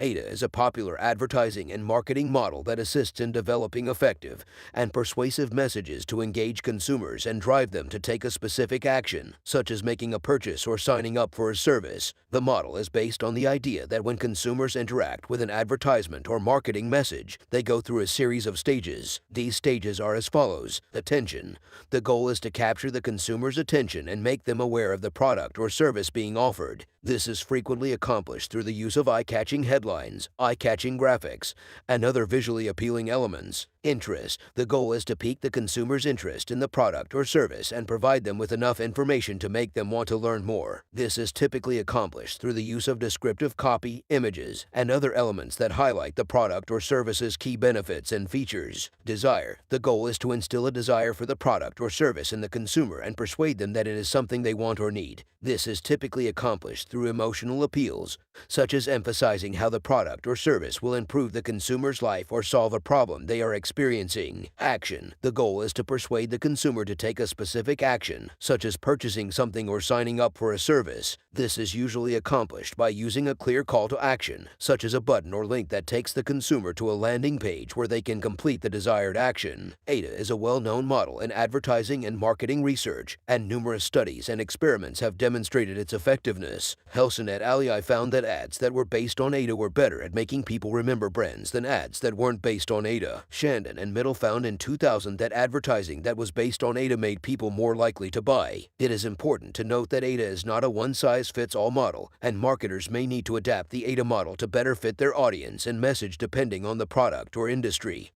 AIDA is a popular advertising and marketing model that assists in developing effective and persuasive messages to engage consumers and drive them to take a specific action, such as making a purchase or signing up for a service. The model is based on the idea that when consumers interact with an advertisement or marketing message, they go through a series of stages. These stages are as follows. Attention. The goal is to capture the consumer's attention and make them aware of the product or service being offered. This is frequently accomplished through the use of eye-catching headlines, eye-catching graphics, and other visually appealing elements. Interest. The goal is to pique the consumer's interest in the product or service and provide them with enough information to make them want to learn more. This is typically accomplished through the use of descriptive copy, images, and other elements that highlight the product or service's key benefits and features. Desire. The goal is to instill a desire for the product or service in the consumer and persuade them that it is something they want or need. This is typically accomplished through emotional appeals, such as emphasizing how the product or service will improve the consumer's life or solve a problem they are experiencing. Action. The goal is to persuade the consumer to take a specific action, such as purchasing something or signing up for a service. This is usually accomplished by using a clear call to action, such as a button or link that takes the consumer to a landing page where they can complete the desired action. AIDA is a well-known model in advertising and marketing research, and numerous studies and experiments have demonstrated its effectiveness. Helson et al. Found that ads that were based on AIDA were better at making people remember brands than ads that weren't based on AIDA. Shandon and Middle found in 2000 that advertising that was based on AIDA made people more likely to buy. It is important to note that AIDA is not a one-size-fits-all model, and marketers may need to adapt the AIDA model to better fit their audience and message depending on the product or industry.